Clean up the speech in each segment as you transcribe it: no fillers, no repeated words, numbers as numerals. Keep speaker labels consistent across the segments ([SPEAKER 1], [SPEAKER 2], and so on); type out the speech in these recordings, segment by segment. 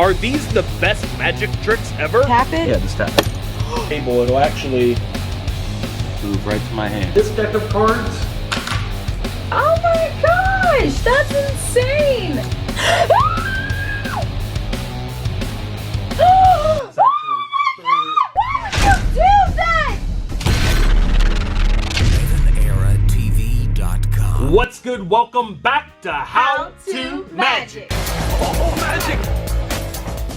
[SPEAKER 1] Are these the best magic tricks ever?
[SPEAKER 2] Tap it?
[SPEAKER 3] Yeah, just tap it. Table, it'll actually move right to my hand.
[SPEAKER 1] This deck of cards?
[SPEAKER 2] Oh my gosh, that's insane! Why would you do that?
[SPEAKER 4] EvanEraTV.com.
[SPEAKER 1] What's good? Welcome back to How to Magic. Oh, magic!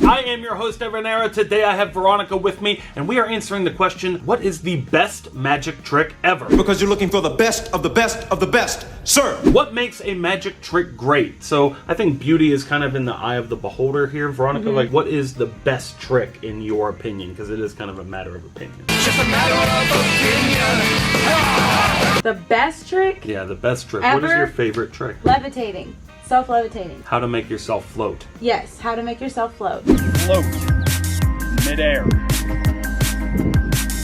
[SPEAKER 1] I am your host, EvanEra. Today I have Veronica with me, and we are answering the question, what is the best magic trick ever?
[SPEAKER 5] Because you're looking for the best of the best of the best, sir!
[SPEAKER 1] What makes a magic trick great? So I think beauty is kind of in the eye of the beholder here. Veronica, like, what is the best trick in your opinion? Because it is kind of a matter of opinion.
[SPEAKER 4] Just a matter of opinion.
[SPEAKER 2] The best trick?
[SPEAKER 1] Yeah, the best trick. What is
[SPEAKER 2] Ever?
[SPEAKER 1] your favorite trick?
[SPEAKER 2] Levitating. Self-levitating.
[SPEAKER 1] How to make yourself float.
[SPEAKER 2] Yes, how to make yourself float.
[SPEAKER 1] Float. Midair.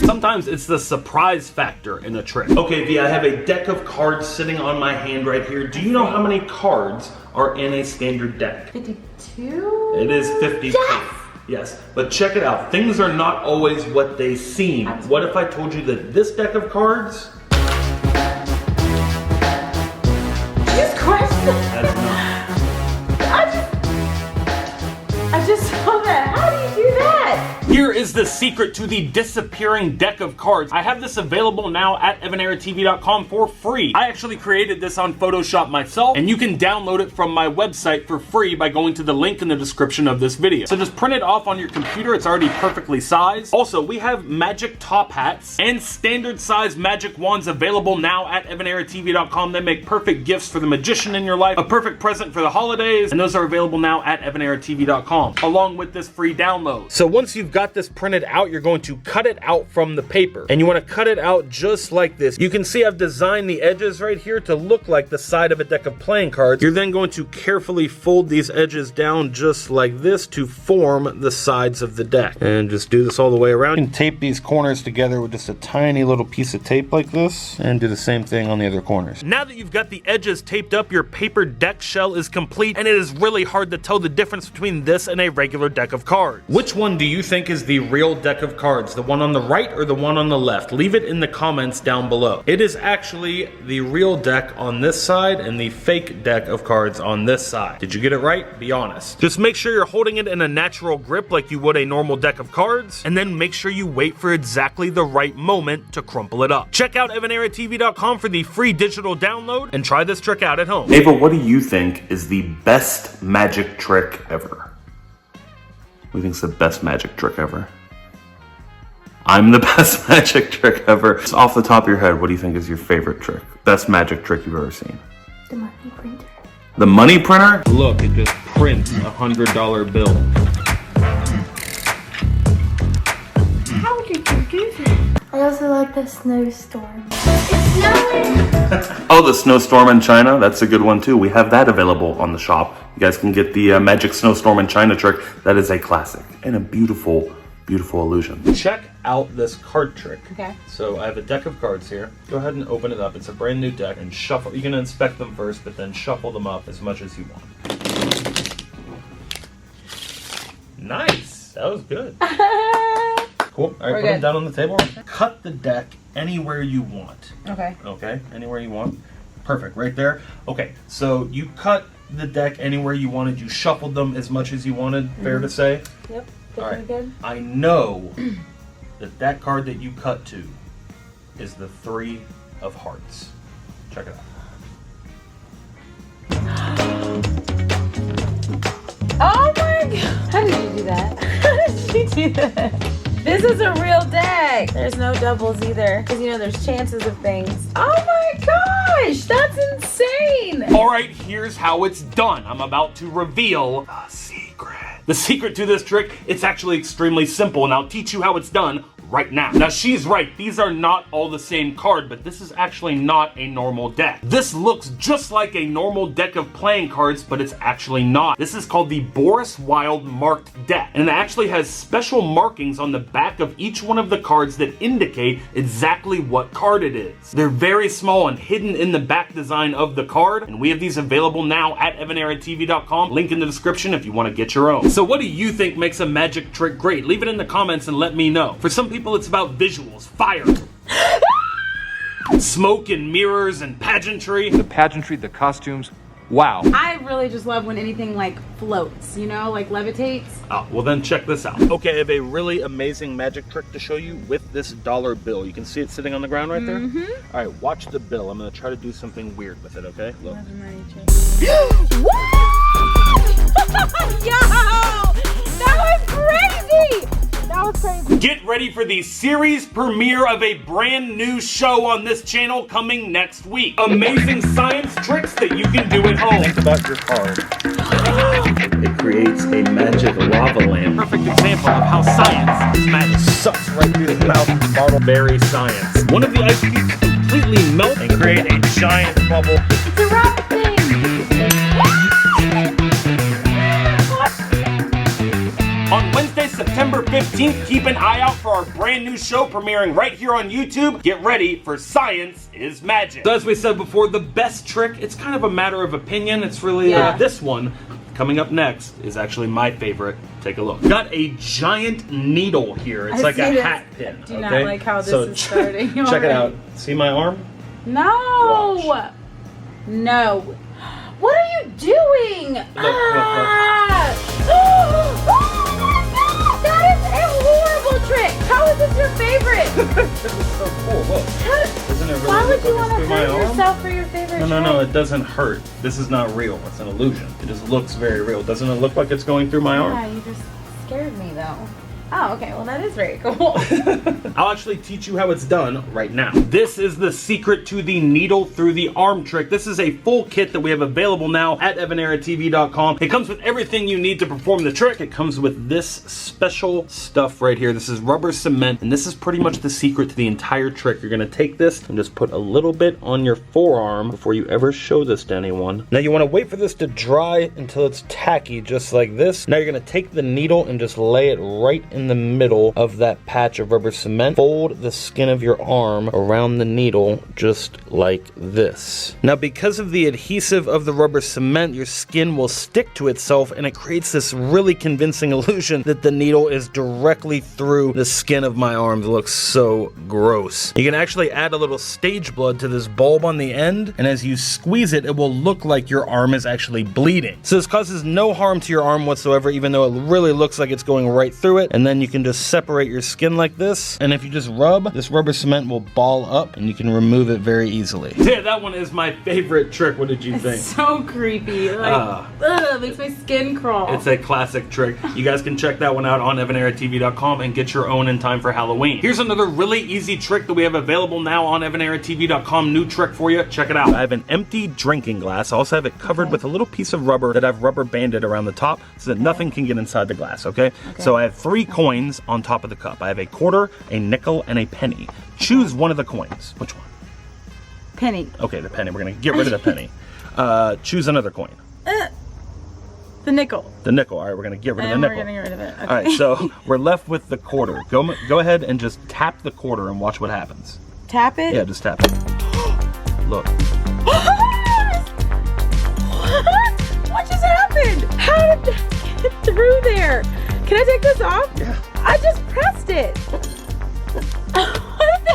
[SPEAKER 1] Sometimes it's the surprise factor in a trick. Okay, V, I have a deck of cards sitting on my hand right here. Do you know how many cards are in a standard deck?
[SPEAKER 2] 52?
[SPEAKER 1] It is 52.
[SPEAKER 2] Yes!
[SPEAKER 1] Yes, but check it out. Things are not always what they seem. What if I told you that this deck of cards
[SPEAKER 2] Jesus Christ!
[SPEAKER 1] has not?
[SPEAKER 2] I just saw that. How do you do that?
[SPEAKER 1] Here is the secret to the disappearing deck of cards. I have this available now at EvanEraTV.com for free. I actually created this on Photoshop myself, and you can download it from my website for free by going to the link in the description of this video. So just print it off on your computer. It's already perfectly sized. Also, we have magic top hats and standard size magic wands available now at EvanEraTV.com. They make perfect gifts for the magician in your life, a perfect present for the holidays, and those are available now at EvanEraTV.com, along with this free download. So once you've got this printed out, you're going to cut it out from the paper, and you want to cut it out just like this. You can see I've designed the edges right here to look like the side of a deck of playing cards. You're then going to carefully fold these edges down just like this to form the sides of the deck, and just do this all the way around. You can tape these corners together with just a tiny little piece of tape like this, and do the same thing on the other corners. Now that you've got the edges taped up, your paper deck shell is complete, and it is really hard to tell the difference between this and a regular deck of cards. Which one do you think is the real deck of cards? The one on the right or the one on the left? Leave it in the comments down below. It is actually the real deck on this side and the fake deck of cards on this side. Did you get it right? Be honest. Just make sure you're holding it in a natural grip like you would a normal deck of cards, and then make sure you wait for exactly the right moment to crumple it up. Check out EvanEraTV.com for the free digital download and try this trick out at home. Ava, what do you think is the best magic trick ever? What do you think is the best magic trick ever? I'm the best magic trick ever. So off the top of your head, what do you think is your favorite trick? Best magic trick you've ever seen?
[SPEAKER 6] The money printer.
[SPEAKER 1] The money printer? Look, it just prints a $100 bill.
[SPEAKER 6] How did you do that? I also like the snowstorm. It's snowing!
[SPEAKER 1] Oh, the snowstorm in China? That's a good one too. We have that available on the shop. You guys can get the magic snowstorm in China trick. That is a classic and a beautiful, beautiful illusion. Check out this card trick.
[SPEAKER 2] Okay.
[SPEAKER 1] So I have a deck of cards here. Go ahead and open it up. It's a brand new deck, and shuffle. You can inspect them first, but then shuffle them up as much as you want. Nice. That was good. Cool. All right, put them down on the table. Cut the deck anywhere you want.
[SPEAKER 2] Okay.
[SPEAKER 1] Okay, anywhere you want. Perfect, right there. Okay, so you cut the deck anywhere you wanted. You shuffled them as much as you wanted. Fair to say?
[SPEAKER 2] Yep.
[SPEAKER 1] All right.
[SPEAKER 2] Good.
[SPEAKER 1] I know that card that you cut to is the 3 of hearts. Check it out.
[SPEAKER 2] Oh my god! How did you do that? How did you do that? This is a real deck. There's no doubles either, because you know there's chances of things. Oh my gosh, that's insane!
[SPEAKER 1] All right, here's how it's done. I'm about to reveal the secret. The secret to this trick, it's actually extremely simple, and I'll teach you how it's done right now. Now she's right, these are not all the same card, but this is actually not a normal deck. This looks just like a normal deck of playing cards, but it's actually not. This is called the Boris Wilde marked deck, and it actually has special markings on the back of each one of the cards that indicate exactly what card it is. They're very small and hidden in the back design of the card, and we have these available now at EvanEraTV.com. Link in the description if you want to get your own. So what do you think makes a magic trick great? Leave it in the comments and let me know. For some people, it's about visuals, fire, smoke and mirrors and pageantry.
[SPEAKER 4] The pageantry, the costumes, wow.
[SPEAKER 2] I really just love when anything like floats, you know, like levitates.
[SPEAKER 1] Oh, well then check this out. Okay, I have a really amazing magic trick to show you with this dollar bill. You can see it sitting on the ground right there? All right, watch the bill. I'm gonna try to do something weird with it, okay? Look.
[SPEAKER 2] Yo! That was crazy! That was crazy.
[SPEAKER 1] Get ready for the series premiere of a brand new show on this channel coming next week. Amazing science tricks that you can do at home.
[SPEAKER 3] Think about your card. It creates a magic lava lamp.
[SPEAKER 1] Perfect example of how science is magic.
[SPEAKER 3] Sucks right through the mouth. Bottle.
[SPEAKER 1] Very science. One of the ice cubes completely melt and create a giant bubble.
[SPEAKER 2] It's a rock thing!
[SPEAKER 1] On Wednesday, September 15th, keep an eye out for our brand new show premiering right here on YouTube. Get ready for Science is Magic. So as we said before, the best trick, it's kind of a matter of opinion. It's really this one. Coming up next is actually my favorite. Take a look. Got a giant needle here. It's like a hat pin.
[SPEAKER 2] I do not like how this is starting.
[SPEAKER 1] Check it out. See my arm?
[SPEAKER 2] No!
[SPEAKER 1] Watch.
[SPEAKER 2] No. What are you doing?
[SPEAKER 1] Look.
[SPEAKER 2] That is a horrible trick. How is this your favorite?
[SPEAKER 1] This is so cool. Look. Doesn't it really
[SPEAKER 2] Why would
[SPEAKER 1] look
[SPEAKER 2] you
[SPEAKER 1] like
[SPEAKER 2] want to
[SPEAKER 1] it's through my
[SPEAKER 2] hurt
[SPEAKER 1] arm?
[SPEAKER 2] yourself for your favorite trick?
[SPEAKER 1] No, it doesn't hurt. This is not real. It's an illusion. It just looks very real. Doesn't it look like it's going through my arm?
[SPEAKER 2] Yeah, you just scared me though. Oh, okay. Well, that is very cool.
[SPEAKER 1] I'll actually teach you how it's done right now. This is the secret to the needle through the arm trick. This is a full kit that we have available now at EvanEraTV.com. It comes with everything you need to perform the trick. It comes with this special stuff right here. This is rubber cement, and this is pretty much the secret to the entire trick. You're gonna take this and just put a little bit on your forearm before you ever show this to anyone. Now you wanna wait for this to dry until it's tacky, just like this. Now you're gonna take the needle and just lay it right in the middle of that patch of rubber cement. Fold the skin of your arm around the needle just like this. Now because of the adhesive of the rubber cement, your skin will stick to itself and it creates this really convincing illusion that the needle is directly through the skin of my arm. It looks so gross. You can actually add a little stage blood to this bulb on the end, and as you squeeze it, it will look like your arm is actually bleeding. So this causes no harm to your arm whatsoever, even though it really looks like it's going right through it. And then you can just separate your skin like this, and if you just rub, this rubber cement will ball up and you can remove it very easily. Yeah, that one is my favorite trick. What did you think?
[SPEAKER 2] So creepy. Like, ugh, makes my skin crawl.
[SPEAKER 1] It's a classic trick. You guys can check that one out on EvanEraTV.com and get your own in time for Halloween. Here's another really easy trick that we have available now on EvanEraTV.com. New trick for you. Check it out. I have an empty drinking glass. I also have it covered with a little piece of rubber that I've rubber banded around the top so that nothing can get inside the glass, okay? So I have 3 coins on top of the cup. I have a quarter, a nickel, and a penny. Choose one of the coins. Which one?
[SPEAKER 2] Penny.
[SPEAKER 1] Okay, the penny. We're gonna get rid of the penny. Choose another coin.
[SPEAKER 2] The nickel.
[SPEAKER 1] The nickel. All right, we're gonna get rid of the nickel.
[SPEAKER 2] We're getting rid of it. Okay.
[SPEAKER 1] All right, so we're left with the quarter. Go ahead and just tap the quarter and watch what happens.
[SPEAKER 2] Tap it?
[SPEAKER 1] Yeah, just tap it. Look.
[SPEAKER 2] What just happened? How did that get through there? Can I take this off?
[SPEAKER 1] Yeah.
[SPEAKER 2] I just pressed it.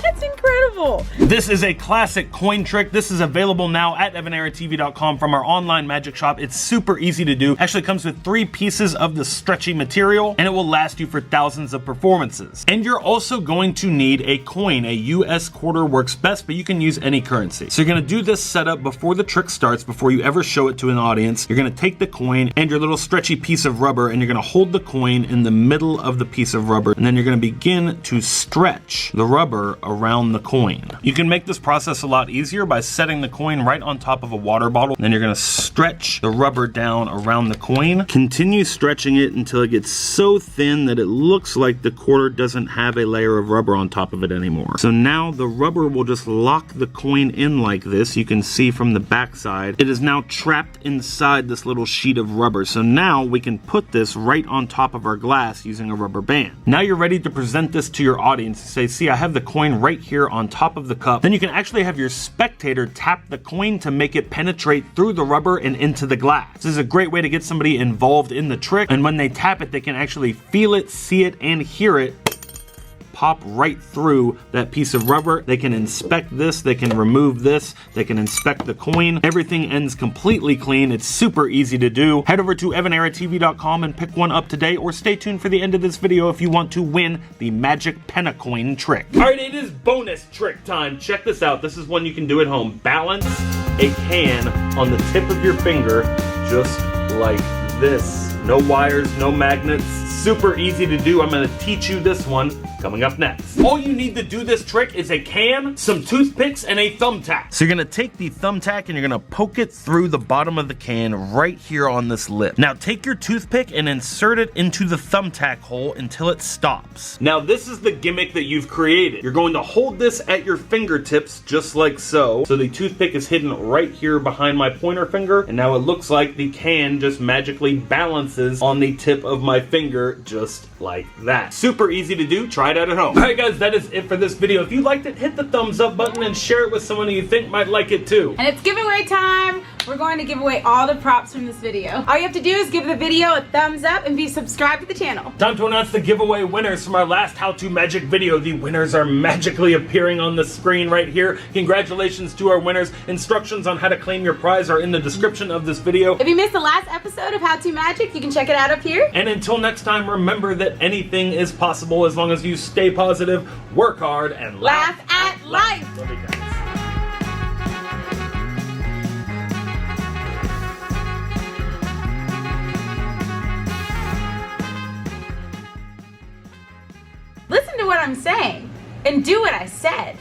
[SPEAKER 2] That's incredible.
[SPEAKER 1] This is a classic coin trick. This is available now at EvanEraTV.com from our online magic shop. It's super easy to do. Actually comes with 3 pieces of the stretchy material, and it will last you for thousands of performances. And you're also going to need a coin. A US quarter works best, but you can use any currency. So you're gonna do this setup before the trick starts, before you ever show it to an audience. You're gonna take the coin and your little stretchy piece of rubber, and you're gonna hold the coin in the middle of the piece of rubber, and then you're gonna begin to stretch the rubber around the coin. coin. You can make this process a lot easier by setting the coin right on top of a water bottle. Then you're gonna stretch the rubber down around the coin. Continue stretching it until it gets so thin that it looks like the quarter doesn't have a layer of rubber on top of it anymore. So now the rubber will just lock the coin in like this. You can see from the back side, it is now trapped inside this little sheet of rubber. So now we can put this right on top of our glass using a rubber band. Now you're ready to present this to your audience. Say, see, I have the coin right here on top of the cup. Then you can actually have your spectator tap the coin to make it penetrate through the rubber and into the glass. This is a great way to get somebody involved in the trick, and when they tap it, they can actually feel it, see it, and hear it pop right through that piece of rubber. They can inspect this, they can remove this, they can inspect the coin. Everything ends completely clean. It's super easy to do. Head over to EvanEraTV.com and pick one up today, or stay tuned for the end of this video if you want to win the magic Pena-Coin trick. All right, it is bonus trick time. Check this out. This is one you can do at home. Balance a can on the tip of your finger, just like this. No wires, no magnets. Super easy to do. I'm gonna teach you this one coming up next. All you need to do this trick is a can, some toothpicks, and a thumbtack. So you're gonna take the thumbtack and you're gonna poke it through the bottom of the can right here on this lip. Now take your toothpick and insert it into the thumbtack hole until it stops. Now this is the gimmick that you've created. You're going to hold this at your fingertips just like so. So the toothpick is hidden right here behind my pointer finger, and now it looks like the can just magically balances on the tip of my finger just like that. Super easy to do. Try it out at home. Alright guys, that is it for this video. If you liked it, hit the thumbs up button and share it with someone who you think might like it too.
[SPEAKER 2] And it's giveaway time. We're going to give away all the props from this video. All you have to do is give the video a thumbs up and be subscribed to the channel.
[SPEAKER 1] Time to announce the giveaway winners from our last How To Magic video. The winners are magically appearing on the screen right here. Congratulations to our winners. Instructions on how to claim your prize are in the description of this video.
[SPEAKER 2] If you missed the last episode of How To Magic, you can check it out up here.
[SPEAKER 1] And until next time, remember that anything is possible as long as you stay positive, work hard, and
[SPEAKER 2] laugh at life.
[SPEAKER 1] Love you guys.
[SPEAKER 2] Listen to what I'm saying and do what I said.